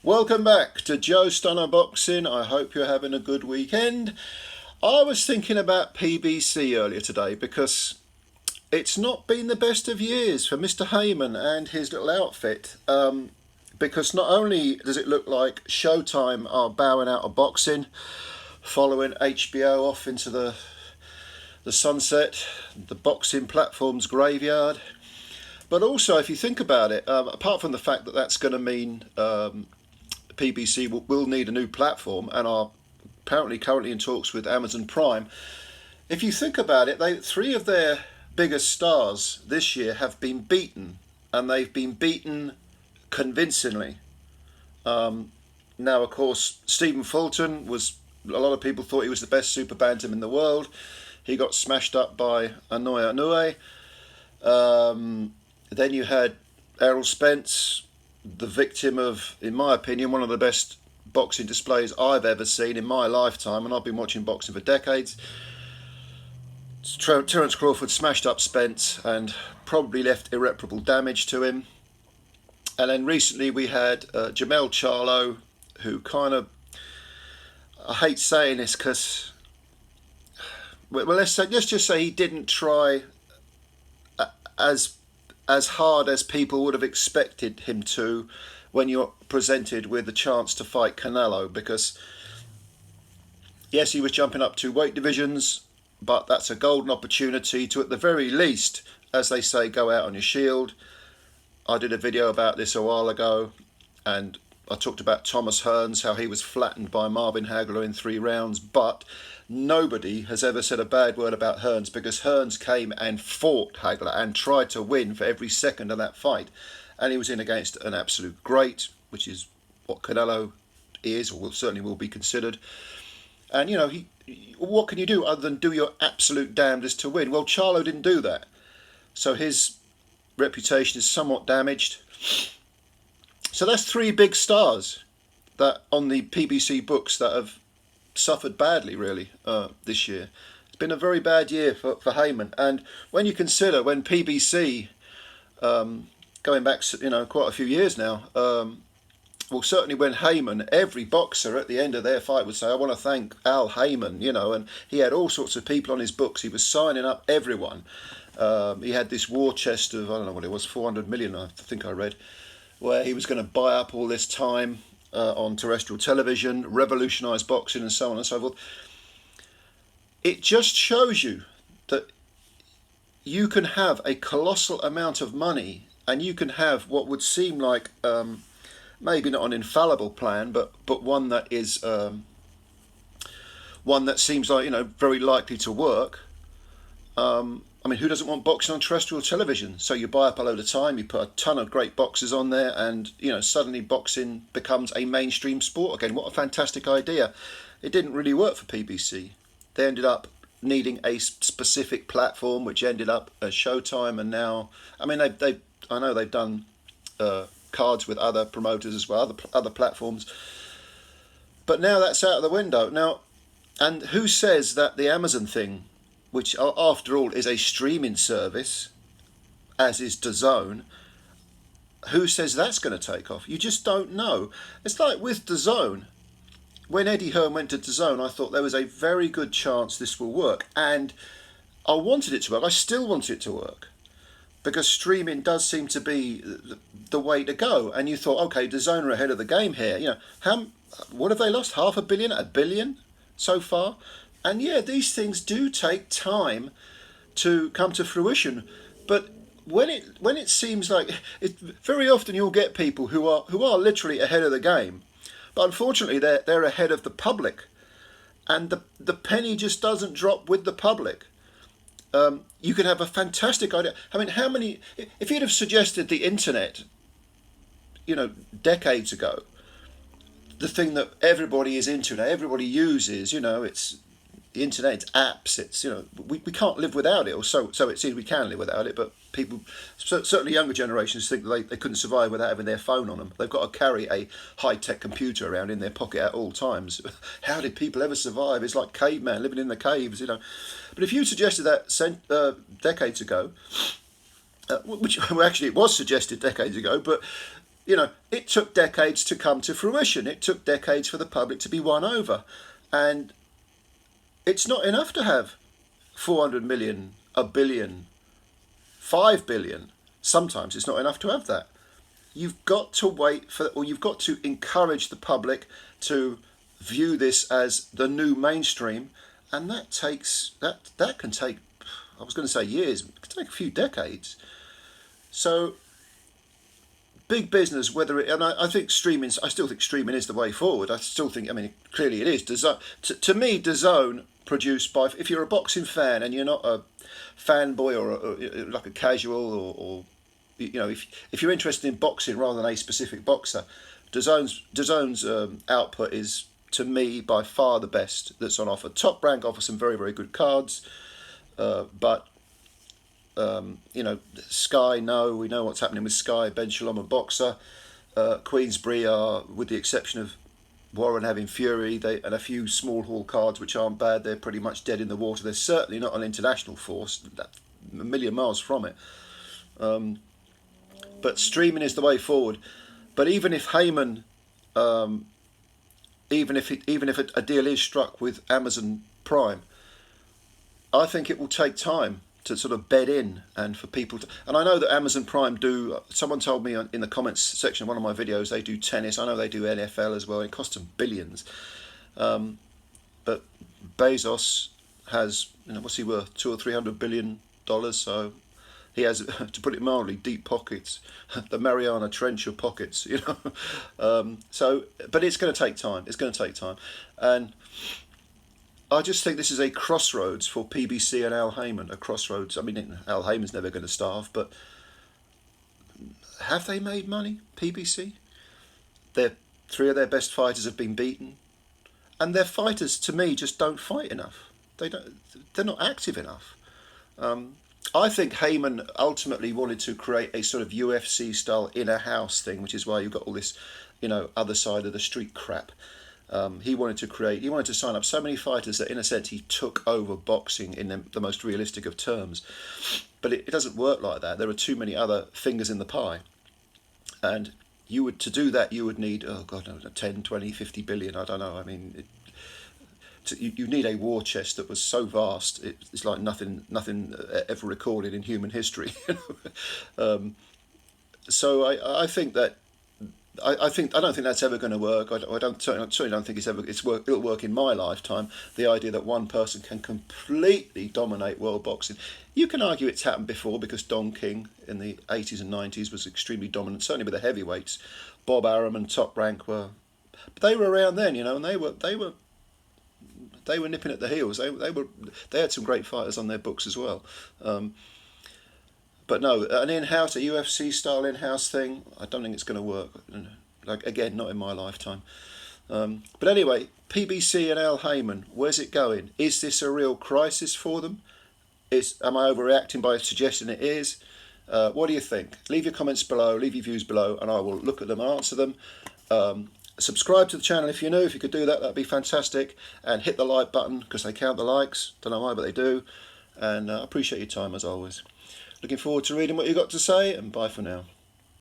Welcome back to Joe Stunner Boxing. I hope you're having a good weekend. I was thinking about PBC earlier today because it's not been the best of years for Mr. Haymon and his little outfit. Because not only does it look like Showtime are bowing out of boxing, following HBO off into the sunset, the boxing platform's graveyard, but also if you think about it, apart from the fact that that's going to mean PBC will need a new platform and are apparently currently in talks with Amazon Prime. If you think about it, three of their biggest stars this year have been beaten, and they've been beaten convincingly. Now, of course, Stephen Fulton was, a lot of people thought he was the best super bantam in the world. He got smashed up by Anoya Inoue. Then you had Errol Spence, the victim of, in my opinion, one of the best boxing displays I've ever seen in my lifetime, and I've been watching boxing for decades. Terence Crawford smashed up Spence and probably left irreparable damage to him. And then recently we had Jamel Charlo, who kind of, I hate saying this because, well, let's just say he didn't try as hard as people would have expected him to when you're presented with the chance to fight Canelo, because yes, he was jumping up 2 weight divisions, but that's a golden opportunity to, at the very least, as they say, go out on your shield. I did a video about this a while ago, and I talked about Thomas Hearns, how he was flattened by Marvin Haggler in 3 rounds, but nobody has ever said a bad word about Hearns, because Hearns came and fought Haggler and tried to win for every second of that fight, and he was in against an absolute great, which is what Canelo is, or certainly will be considered. And you know, what can you do other than do your absolute damnedest to win? Well, Charlo didn't do that, so his reputation is somewhat damaged. So that's 3 big stars that on the PBC books that have suffered badly, really, this year. It's been a very bad year for Haymon. And when you consider when PBC, going back, quite a few years now, well, certainly when Haymon, every boxer at the end of their fight would say, I want to thank Al Haymon, and he had all sorts of people on his books. He was signing up everyone. He had this war chest of, I don't know what it was, 400 million, I think I read, where he was going to buy up all this time on terrestrial television, revolutionise boxing and so on and so forth. It just shows you that you can have a colossal amount of money and you can have what would seem like maybe not an infallible plan, but one that is one that seems like very likely to work. I mean, who doesn't want boxing on terrestrial television? So you buy up a load of time, you put a ton of great boxers on there, and suddenly boxing becomes a mainstream sport again. What a fantastic idea! It didn't really work for PBC. They ended up needing a specific platform, which ended up as Showtime, and now, I mean, I know they've done cards with other promoters as well, other platforms, but now that's out of the window now. And who says that the Amazon thing, which after all is a streaming service, as is DAZN, who says that's going to take off? You just don't know. It's like with DAZN. When Eddie Hearn went to DAZN, I thought there was a very good chance this will work. And I wanted it to work. I still want it to work. Because streaming does seem to be the way to go. And you thought, okay, DAZN are ahead of the game here. What have they lost? $500 million? $1 billion so far? And yeah, these things do take time to come to fruition, but when it seems like very often you'll get people who are literally ahead of the game, but unfortunately they're ahead of the public, and the penny just doesn't drop with the public. You could have a fantastic idea. I mean, how many? If you'd have suggested the internet, decades ago, the thing that everybody is into now, everybody uses, it's the internet, it's apps, it's we can't live without it, or so it seems. We can live without it, but people, certainly younger generations, think that they couldn't survive without having their phone on them. They've got to carry a high-tech computer around in their pocket at all times. How did people ever survive? It's like caveman living in the caves, But if you suggested that decades ago, which well, actually it was suggested decades ago, but you know, it took decades to come to fruition. It took decades for the public to be won over. And it's not enough to have 400 million, a billion, 5 billion. Sometimes it's not enough to have that. You've got to wait for, or you've got to encourage the public to view this as the new mainstream, and that can take, I was going to say years, it could take a few decades. So big business, whether it, and I think streaming, I still think streaming is the way forward. I still think, I mean, clearly it is. To me, DAZN, produced by, if you're a boxing fan and you're not a fanboy or like a casual, or you know, if you're interested in boxing rather than a specific boxer, DAZN's output is, to me, by far the best that's on offer. Top Rank offers some very, very good cards, but you know, Sky, we know what's happening with Sky. Ben Shalom, a boxer. Queensberry are, with the exception of Warren having Fury, and a few small hall cards which aren't bad, they're pretty much dead in the water. They're certainly not an international force, a million miles from it. But streaming is the way forward. But even if Haymon, even if a deal is struck with Amazon Prime, I think it will take time to sort of bed in, and for people to, and I know that Amazon Prime do, someone told me in the comments section of one of my videos, they do tennis. I know they do NFL as well. It costs them billions. But Bezos has, you know, what's he worth, $200 or $300 billion, so he has, to put it mildly, deep pockets, the Mariana Trench of pockets, you know. So, but it's going to take time. It's going to take time, and I just think this is a crossroads for PBC and Al Haymon. A crossroads. I mean, Al Haymon's never going to starve, but have they made money? PBC. Three of their best fighters have been beaten, and their fighters, to me, just don't fight enough. They're not active enough. I think Haymon ultimately wanted to create a sort of UFC style inner house thing, which is why you've got all this, you know, other side of the street crap. He wanted to sign up so many fighters that, in a sense, he took over boxing in the most realistic of terms. But it doesn't work like that. There are too many other fingers in the pie. And to do that, you would need, 10, 20, 50 billion, I don't know. I mean, you need a war chest that was so vast, it's like nothing ever recorded in human history. So I think that, I don't think that's ever going to work. I certainly don't think it'll work in my lifetime. The idea that one person can completely dominate world boxing. You can argue it's happened before, because Don King in the 80s and 90s was extremely dominant, certainly with the heavyweights. Bob Arum and Top Rank but they were around then, you know, and they were nipping at the heels. They had some great fighters on their books as well. But no, an in-house, a UFC style in-house thing, I don't think it's going to work. Like, again, not in my lifetime. But anyway, PBC and Al Haymon, where's it going? Is this a real crisis for them? Am I overreacting by suggesting it is? What do you think? Leave your comments below, leave your views below, and I will look at them and answer them. Subscribe to the channel if you're new. If you could do that, that'd be fantastic. And hit the like button, because they count the likes. Don't know why, but they do. And I appreciate your time as always. Looking forward to reading what you've got to say, and bye for now.